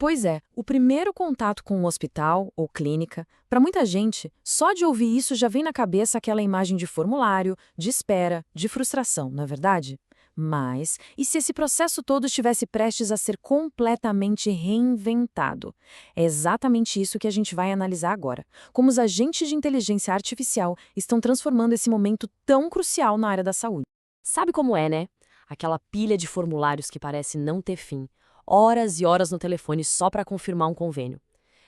Pois é, o primeiro contato com um hospital ou clínica, para muita gente, só de ouvir isso já vem na cabeça aquela imagem de formulário, de espera, de frustração, não é verdade? Mas, e se esse processo todo estivesse prestes a ser completamente reinventado? É exatamente isso que a gente vai analisar agora. Como os agentes de inteligência artificial estão transformando esse momento tão crucial na área da saúde. Sabe como é, né? Aquela pilha de formulários que parece não ter fim. Horas e horas no telefone só para confirmar um convênio.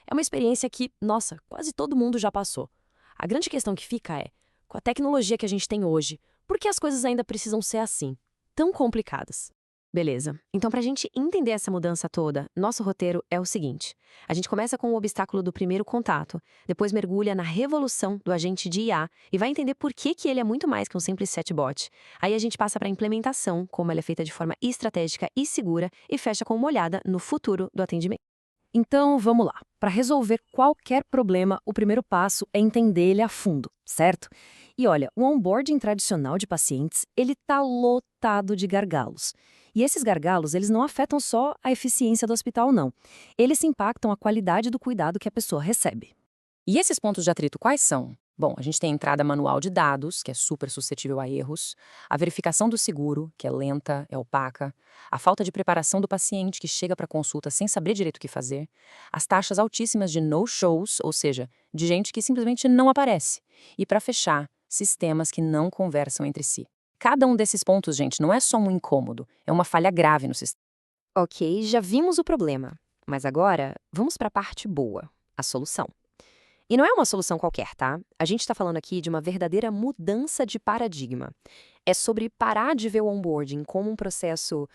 É uma experiência que, nossa, quase todo mundo já passou. A grande questão que fica é, com a tecnologia que a gente tem hoje, por que as coisas ainda precisam ser assim, tão complicadas? Beleza. Então, para a gente entender essa mudança toda, nosso roteiro é o seguinte. A gente começa com o obstáculo do primeiro contato, depois mergulha na revolução do agente de IA e vai entender por que ele é muito mais que um simples chatbot. Aí a gente passa para a implementação, como ela é feita de forma estratégica e segura, e fecha com uma olhada no futuro do atendimento. Então, vamos lá. Para resolver qualquer problema, o primeiro passo é entender ele a fundo, certo? E olha, o onboarding tradicional de pacientes, ele tá lotado de gargalos. E esses gargalos, eles não afetam só a eficiência do hospital, não. Eles impactam a qualidade do cuidado que a pessoa recebe. E esses pontos de atrito quais são? Bom, a gente tem a entrada manual de dados, que é super suscetível a erros, a verificação do seguro, que é lenta, é opaca, a falta de preparação do paciente que chega para consulta sem saber direito o que fazer, as taxas altíssimas de no-shows, ou seja, de gente que simplesmente não aparece, e para fechar, sistemas que não conversam entre si. Cada um desses pontos, gente, não é só um incômodo, é uma falha grave no sistema. Ok, já vimos o problema. Mas agora, vamos para a parte boa, a solução. E não é uma solução qualquer, tá? A gente está falando aqui de uma verdadeira mudança de paradigma. É sobre parar de ver o onboarding como um processo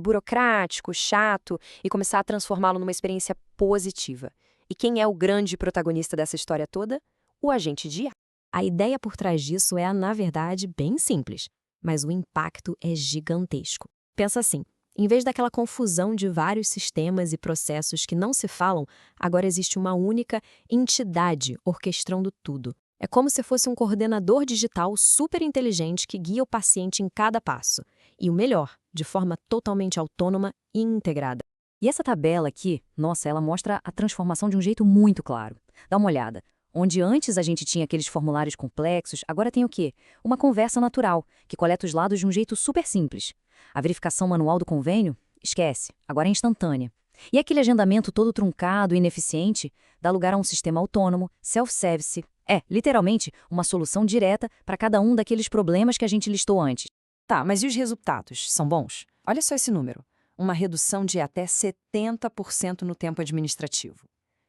burocrático, chato, e começar a transformá-lo numa experiência positiva. E quem é o grande protagonista dessa história toda? O agente de IA. A ideia por trás disso é, na verdade, bem simples, mas o impacto é gigantesco. Pensa assim. Em vez daquela confusão de vários sistemas e processos que não se falam, agora existe uma única entidade orquestrando tudo. É como se fosse um coordenador digital super inteligente que guia o paciente em cada passo. E o melhor, de forma totalmente autônoma e integrada. E essa tabela aqui, nossa, ela mostra a transformação de um jeito muito claro. Dá uma olhada. Onde antes a gente tinha aqueles formulários complexos, agora tem o quê? Uma conversa natural, que coleta os dados de um jeito super simples. A verificação manual do convênio? Esquece, agora é instantânea. E aquele agendamento todo truncado e ineficiente dá lugar a um sistema autônomo, self-service. É, literalmente, uma solução direta para cada um daqueles problemas que a gente listou antes. Tá, mas e os resultados? São bons? Olha só esse número. Uma redução de até 70% no tempo administrativo.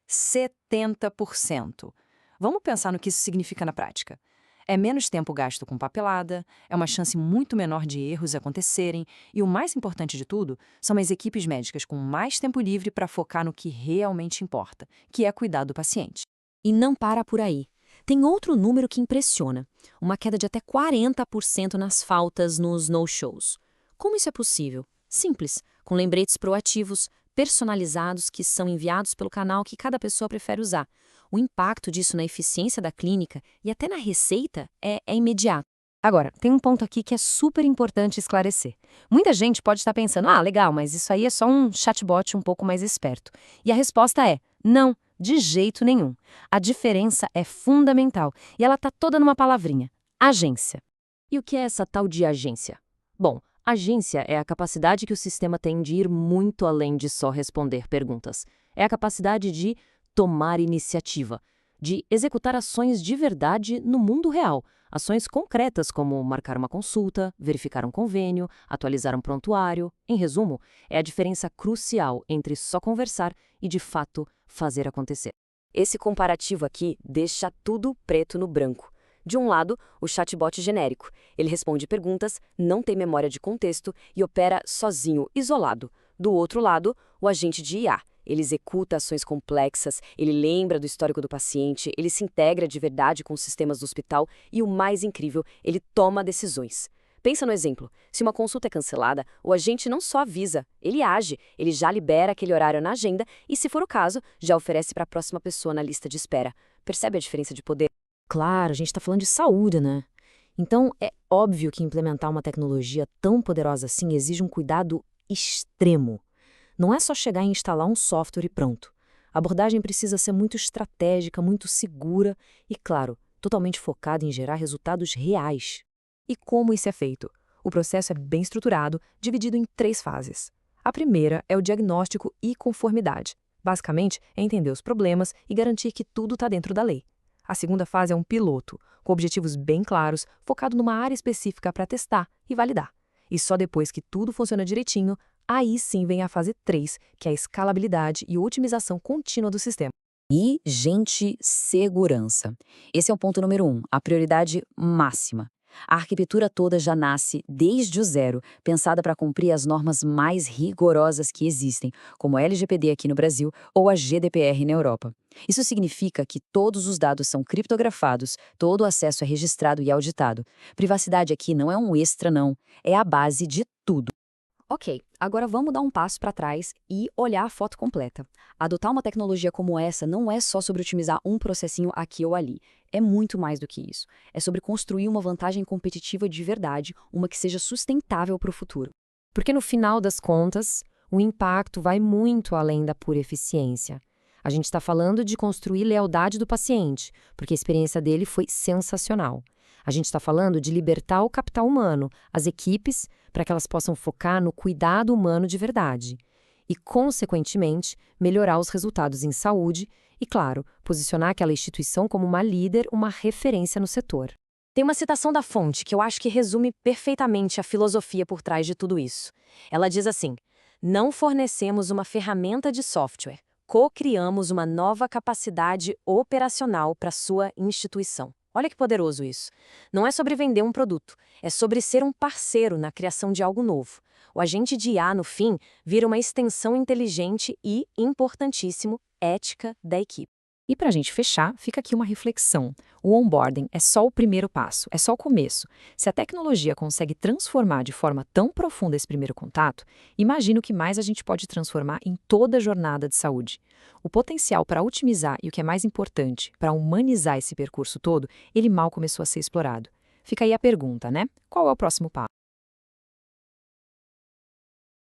70%. Vamos pensar no que isso significa na prática. É menos tempo gasto com papelada, é uma chance muito menor de erros acontecerem e o mais importante de tudo, são as equipes médicas com mais tempo livre para focar no que realmente importa, que é cuidar do paciente. E não para por aí. Tem outro número que impressiona, uma queda de até 40% nas faltas nos no-shows. Como isso é possível? Simples, com lembretes proativos, personalizados que são enviados pelo canal que cada pessoa prefere usar. O impacto disso na eficiência da clínica e até na receita é imediato. Agora, tem um ponto aqui que é super importante esclarecer. Muita gente pode estar pensando, legal, mas isso aí é só um chatbot um pouco mais esperto. E a resposta é, não, de jeito nenhum. A diferença é fundamental e ela está toda numa palavrinha, agência. E o que é essa tal de agência? Bom, agência é a capacidade que o sistema tem de ir muito além de só responder perguntas. É a capacidade de tomar iniciativa, de executar ações de verdade no mundo real, ações concretas como marcar uma consulta, verificar um convênio, atualizar um prontuário. Em resumo, é a diferença crucial entre só conversar e, de fato, fazer acontecer. Esse comparativo aqui deixa tudo preto no branco. De um lado, o chatbot genérico. Ele responde perguntas, não tem memória de contexto e opera sozinho, isolado. Do outro lado, o agente de IA. Ele executa ações complexas, ele lembra do histórico do paciente, ele se integra de verdade com os sistemas do hospital e, o mais incrível, ele toma decisões. Pensa no exemplo. Se uma consulta é cancelada, o agente não só avisa, ele age, ele já libera aquele horário na agenda e, se for o caso, já oferece para a próxima pessoa na lista de espera. Percebe a diferença de poder? Claro, a gente está falando de saúde, né? Então, é óbvio que implementar uma tecnologia tão poderosa assim exige um cuidado extremo. Não é só chegar e instalar um software e pronto. A abordagem precisa ser muito estratégica, muito segura e, claro, totalmente focada em gerar resultados reais. E como isso é feito? O processo é bem estruturado, dividido em 3 fases. A primeira é o diagnóstico e conformidade. Basicamente, é entender os problemas e garantir que tudo está dentro da lei. A segunda fase é um piloto, com objetivos bem claros, focado numa área específica para testar e validar. E só depois que tudo funciona direitinho, aí sim vem a fase 3, que é a escalabilidade e otimização contínua do sistema. E, gente, segurança. Esse é o ponto número 1, a prioridade máxima. A arquitetura toda já nasce desde o zero, pensada para cumprir as normas mais rigorosas que existem, como a LGPD aqui no Brasil ou a GDPR na Europa. Isso significa que todos os dados são criptografados, todo o acesso é registrado e auditado. Privacidade aqui não é um extra, não. É a base de tudo. Ok, agora vamos dar um passo para trás e olhar a foto completa. Adotar uma tecnologia como essa não é só sobre otimizar um processinho aqui ou ali. É muito mais do que isso. É sobre construir uma vantagem competitiva de verdade, uma que seja sustentável para o futuro. Porque no final das contas, o impacto vai muito além da pura eficiência. A gente está falando de construir lealdade do paciente, porque a experiência dele foi sensacional. A gente está falando de libertar o capital humano, as equipes, para que elas possam focar no cuidado humano de verdade. E, consequentemente, melhorar os resultados em saúde e, claro, posicionar aquela instituição como uma líder, uma referência no setor. Tem uma citação da fonte que eu acho que resume perfeitamente a filosofia por trás de tudo isso. Ela diz assim: não fornecemos uma ferramenta de software, co-criamos uma nova capacidade operacional para sua instituição. Olha que poderoso isso. Não é sobre vender um produto, é sobre ser um parceiro na criação de algo novo. O agente de IA, no fim, vira uma extensão inteligente e, importantíssimo, ética da equipe. E para a gente fechar, fica aqui uma reflexão. O onboarding é só o primeiro passo, é só o começo. Se a tecnologia consegue transformar de forma tão profunda esse primeiro contato, imagina o que mais a gente pode transformar em toda a jornada de saúde. O potencial para otimizar e o que é mais importante, para humanizar esse percurso todo, ele mal começou a ser explorado. Fica aí a pergunta, né? Qual é o próximo passo?